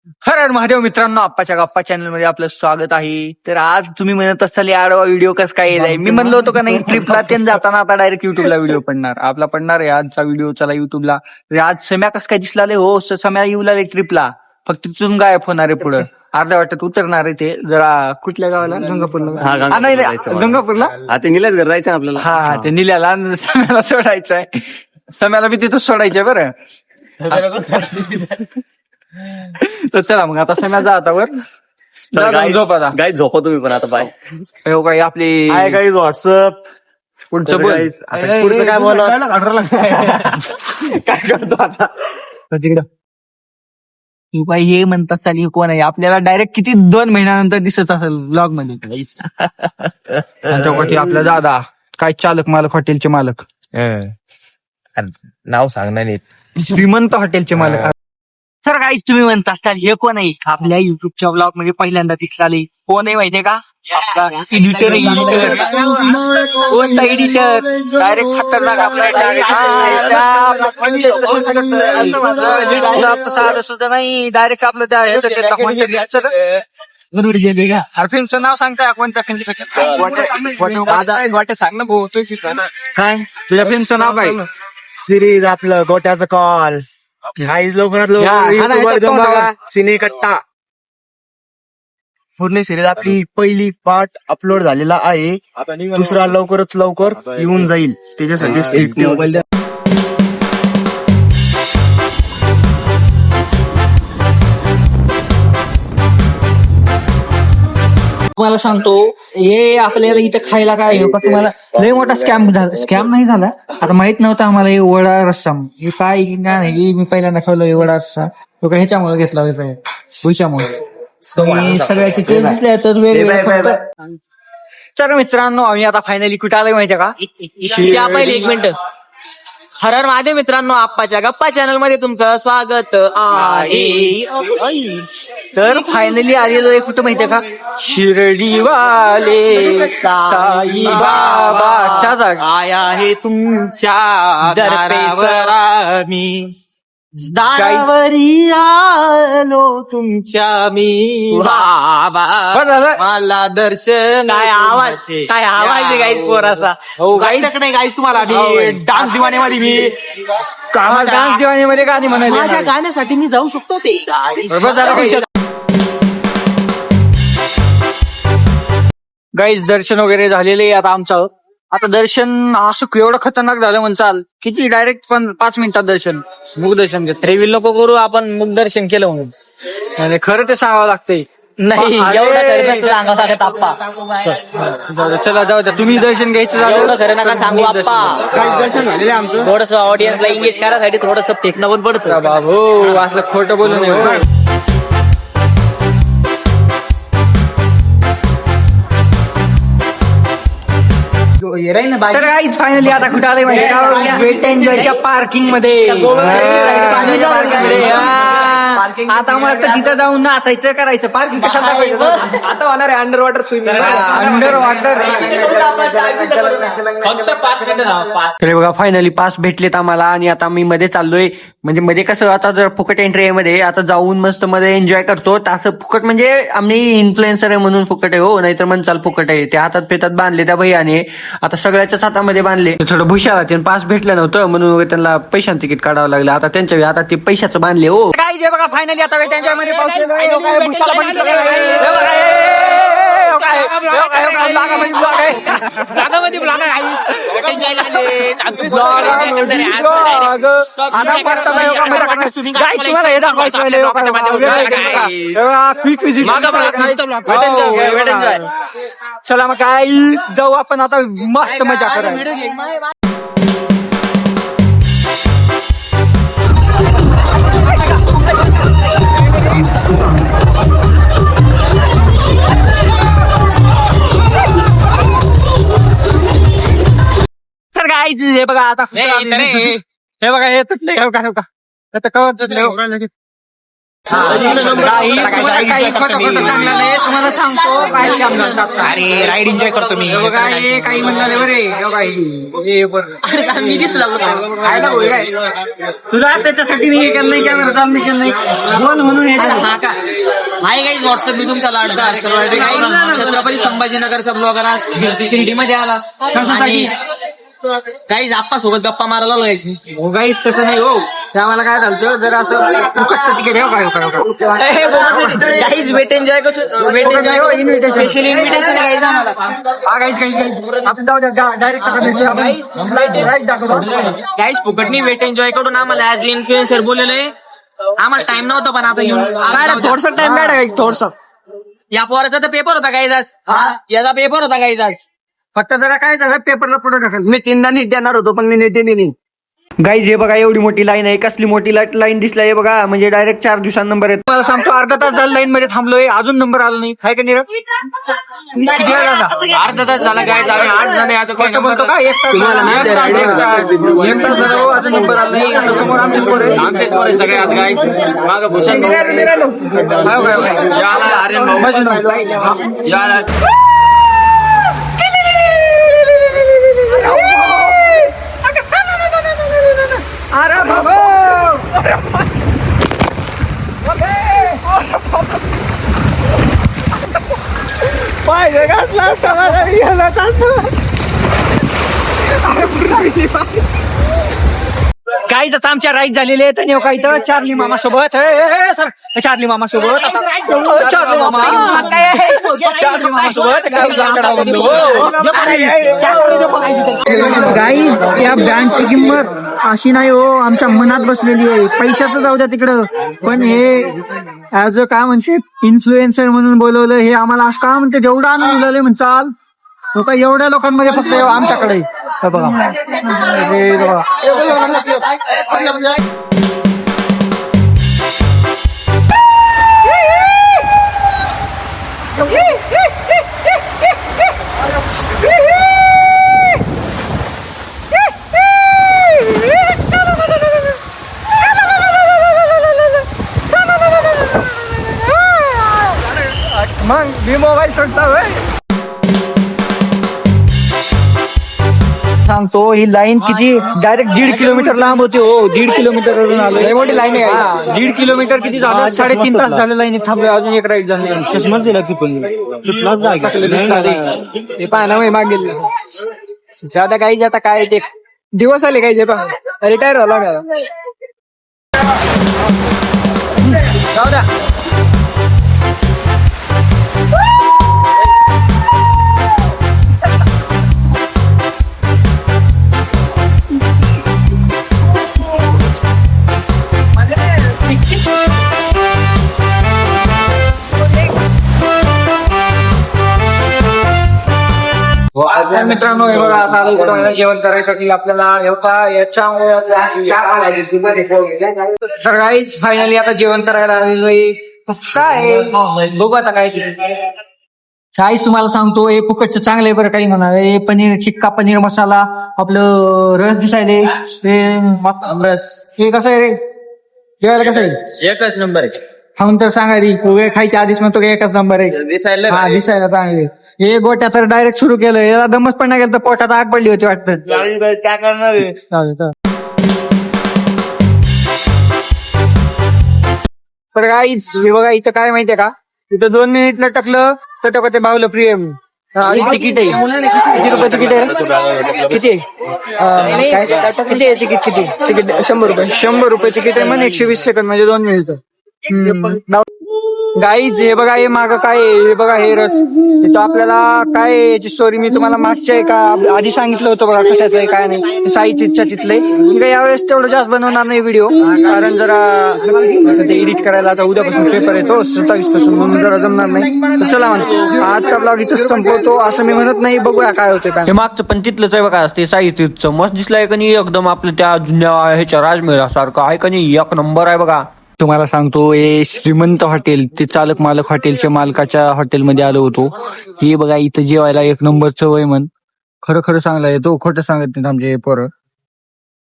हर हर महादेव मित्रांनो, आप्पाच्या गप्पा चॅनल मध्ये आपलं स्वागत आहे. तर आज तुम्ही म्हणत असाल आडवा व्हिडिओ कसं काय येईल, मी म्हणलो होतो का नाही ट्रिपला ते जाताना आता डायरेक्ट युट्यूबला व्हिडिओ पडणार आपला पडणार आहे आजचा व्हिडिओ. चला युट्यूबला. आज सम्या कसं काय दिसला हो, सम्या येऊ लागले ट्रिपला, फक्त तिथून गायब होणार आहे पुढं अर्ध्या वाटत उतरणार आहे ते. जरा कुठल्या गावाला? गंगापूरला. नाही गंगापूरला. ते निलेश घर जायचं आपल्याला. हा ते निल्याला सम्याला सोडायचं आहे. सम्याला बी तिथं सोडायचंय बरं. तर चला मग आता सम्या जा आता वर झोपा. गाई झोपा तुम्ही पण आता. बाय. काही आपली हाय गाईज व्हॉट्सअप. पुढचं बोल. पुढचं काय बोला काय करतो आता तिकडं तू बाई हे म्हणत असाल हे कोण आहे, आपल्याला डायरेक्ट किती 2 महिन्यानंतर दिसत असेल ब्लॉग मध्ये. आपला दादा काय चालक मालक, हॉटेलचे मालक, नाव सांगणार नाही. श्रीमंत हॉटेलचे मालक. तर काहीच तुम्ही म्हणत असताल हे कोण आहे, आपल्या युट्यूबच्या ब्लॉग मध्ये पहिल्यांदा दिसलाले कोण आहे माहितीये का? आपला एडिटर. कोणता एडिटर? डायरेक्ट खतरनाक आपला सुद्धा नाही, डायरेक्ट आपलं त्या फिल्मचं नाव सांगताय कोणत्या फिल्मचं? गोट्या सांग ना भाऊ. काय तुझ्या फिल्मचं नाव काय? सिरीज आपलं गोट्याचं कॉल. गाईज लवकरात लवकर जाऊन बघा सिने कट्टा. पूर्ण सिरीज आपली पहिली पार्ट अपलोड झालेला आहे, दुसरा लवकरच लवकर येऊन जाईल. त्याच्यासाठी स्ट्रिक्ट मोबाईल. तुम्हाला सांगतो हे आपल्याला इथं खायला काय आहे का, तुम्हाला लय मोठा स्कॅम झाला. स्कॅम नाही झाला, आता माहित नव्हतं आम्हाला हे वडा रस्सा हे काय नाही. मी पहिल्यांदा खाल्लो हे वडा रस्सा, तो काय ह्याच्यामुळे घेतला पैशामुळे. सगळ्याचे टेस्ट दिसले तर वेगवेगळे. तर मित्रांनो आम्ही आता फायनली कुठे आलोय माहितीये का? पहिले 1 मिनिट. हर हर महादेव मित्रांनो, आप्पाच्या गप्पा चॅनल मध्ये तुमचं स्वागत आहे. तर फायनली आलेलो आहे कुठं माहितीये का? शिर्डीवाले साई बाबाच्या जागा. आया आहे तुमच्या दारावर आम्ही, दारावरी आलो तुमच्या मी बाबा, मला दर्शन. काय आवाज आहे गाईस पोराचा. हो गाईच नाही गाईस, तुम्हाला डान्स दिवाणीमध्ये मी डान्स दिवाणीमध्ये गाणी माझ्या म्हणायला गाण्यासाठी मी जाऊ शकतो ते. गाईस दर्शन वगैरे झालेले आता आमचं. आता दर्शन असं एवढं खतरनाक झालं म्हणचाल किती, डायरेक्ट 5 मिनिटात दर्शन, मुख दर्शन घेत. रिव्हिल नको करू, आपण मुख दर्शन केलं म्हणून. आणि खरं ते सांगावं लागतंय. नाही एवढं खरं नसतं सांगत आहे आप्पा. चला जाऊ द्या, तुम्ही दर्शन घ्यायचं एवढं झालं. खरं नका सांगू आप्पा. दर्शन झालेलं आमचं. थोडस ऑडियन्सला एंगेज करायसाठी थोडस फेकणं पण पडतं. बाबू असं खोटं बोलू नये. तर गाईज फायनली आता कुठे आलंय माहिती का? वेट एन्जॉयच्या पार्किंग मध्ये. आता मग तिथं जाऊन नाचायचं करायचं. पार्किंग आता होणार आहे under water swimming. Under water. फक्त 5 मिनिटं. तर बघा फायनली पास भेटलेत आम्हाला आणि आता मी मध्ये चाललोय. म्हणजे मध्ये कसं आता जर फुकट एंट्री आहे मध्ये, आता जाऊन मस्त मध्ये एन्जॉय करतो. असं फुकट म्हणजे आम्ही इन्फ्लुएन्सर आहे म्हणून फुकट आहे हो, नाहीतर म्हणचाल फुकट आहे. ते हातात पेतात बांधले त्या भैयाने, आता सगळ्याच्याच हातामध्ये बांधले. थोडं भुशाला ते पास भेटलं नव्हतं म्हणून त्यांना पैशान तिकीट काढावं लागलं. आता त्यांच्या आता ते पैशाचं बांधले हो. काय जे बघा फायनली आता त्यांच्यामध्ये चला मग काय जाऊ आपण आता, मस्त मजा करायला. तर काय हे बघा आता, हे बघा हे तुटले. आता कवर काही खोटं खोटं सांगणार नाही तुम्हाला सांगतो काय scam झालता. अरे राईड एन्जॉय करतो मी हे बघा, हे काही म्हणणार बरे हे बघा, हे बरं. अरे मी दिसू लागलो काय ना भाऊ, काय तुला त्याच्यासाठी मी हे केलं नाही कॅमेरा चालू नाही केलं नाही बोल म्हणून हे केलं. हा का हाय गाईज व्हॉट्सअप मी तुमचा लाडका छत्रपती संभाजीनगरचा ब्लॉगर आज शिर्डीमध्ये आला आणि काही आप्पा सोबत गप्पा मारायला लागायची. हो गाईस तसं नाही हो, ते आम्हाला काय झालं जर असं फुकटचं तिकीट काहीच वेट एन्जॉय कसं वेट एन्जॉय स्पेशल इन्व्हिटेशन आहे गाईज फुकटनी वेट एन्जॉय करून आम्हाला ऍज इन्फ्लुएन्सर बोललेलं आहे. आम्हाला टाइम नव्हता पण आता येऊन थोडस टाइम काढा थोडस. या पोराचा तर पेपर होता गाईज आज. याचा पेपर होता गाईज आज. फक्त जरा काय झालं पेपरला पुढे ढकल. मी 3दा नीट देणार होतो पण मी नीट नाही. गाईज हे बघा एवढी मोठी लाईन आहे, कसली मोठी लाईन दिसला हे बघा, म्हणजे डायरेक्ट 4 दिवसांत नंबर आहे. मला सांगतो अर्धा तास झाला लाईन मध्ये थांबलोय, अजून नंबर आला नाही. काय का नाही अर्धा तास झाला गाईज आम्ही 8 जण आहे. असं खोटं बोलतो का? 1 तास झाला, अजून नंबर आला नाही. आता समोर आमचेच पोरं आहे. आमचेच पोरं सगळे आज गाईज. मागं भूषण भाऊ याला आर्यन भाऊ याला अरे बाबा पाहिजे घातला असता मला गेला काही तर आमच्या राईट झालेले आहेत आणि काही तर चार्ली मामा सोबत सर चार्ली मामा सोबत चार्ली मामा सोबत गाईज या बँडची किंमत अशी नाही हो, आमच्या मनात बसलेली आहे. पैशाचं जाऊ द्या तिकडं, पण हे ऍज अ काय म्हणते इन्फ्लुएन्सर म्हणून बोलवलं, हे आम्हाला असं का म्हणते जेवढं आनंद उलवले म्हणचाल लोक एवढ्या लोकांमध्ये फक्त आमच्याकडे हे बघा हे बघा. मग मी मोबाईल सोडता होय. सांगतो ही लाईन किती डायरेक्ट 1.5 किलोमीटर लांब होती हो. 1.5 किलोमीटर वरून आलो. मोठी लाईन आहे. 1.5 किलोमीटर किती झालं? 3.5 तास झालं लाईन थांबलो. अजून एक राईड झाली. चष्मा दिला की पण ते पाहना मागेल आता काही आता काय ते दिवस आले काही जे पहा रिटायर झाला का जाऊ द्या. मित्रांनो हे बघा आता जेवण करायसाठी आपल्याला तर काहीच फायनली आता जेवण करायला आलेलो आहे. काय बघू आता काय काहीच तुम्हाला सांगतो हे फुकटचं चांगलं आहे बरं. काही म्हणा हे पनीर टिक्का पनीर मसाला आपलं रस दिसायले रस हे कसं आहे रे जेवायला कसं आहे? एकच नंबर आहे. खाऊन तर सांगा री वेळ खायच्या आधीच म्हणतो की एकच नंबर आहे. दिसायला चांगले. हे गोट्या तर डायरेक्ट सुरू केलं. याला दमच पण नाही गेलं तर पोटात आग पडली होती वाटतं. काय करणार तर काहीच हे बघा इथं काय माहितीये का, इथं 2 मिनिटला टाकलं तर ते बावलं प्रियम तिकीट आहे. किती रुपये तिकीट आहे? किती आहे तिकीट? किती तिकीट? 100 रुपये. 100 रुपये तिकीट आहे म्हणे. 120 सेकंद म्हणजे 2 मिनिट. गाईज हे बघा हे मागं काय हे बघा हे रथ इथं आपल्याला काय याची स्टोरी मी तुम्हाला मागच्या का आधी सांगितलं होतं बघा कशाचं आहे काय नाही. साहित्यच्या तिथले मी काही यावेळेस तेवढं जास्त बनवणार नाही व्हिडिओ, कारण जरा ते एडिट करायला आता उद्यापासून पेपर येतो 27 पासून, म्हणून जरा जमणार नाही. तर चला म्हणतो आजचा ब्लॉग इथं संपवतो. असं मी म्हणत नाही, बघूया काय होतं काय. हे मागचं पण तिथलंच आहे बघा ते साहित्यचं मस्त दिसलंय का नाही एकदम आपलं त्या जुन्या ह्याच्या राजमेळासारखं आहे का नाही. 1 नंबर आहे बघा. तुम्हाला सांगतो हे श्रीमंत हॉटेल ते चालक मालक हॉटेलच्या मालकाच्या हॉटेलमध्ये आलो होतो. हे बघा इथं जेवायला 1 नंबर चव आहे म्हण. खरं खरं सांगला येतो, खोटं सांगत नाही आमचे पोरं.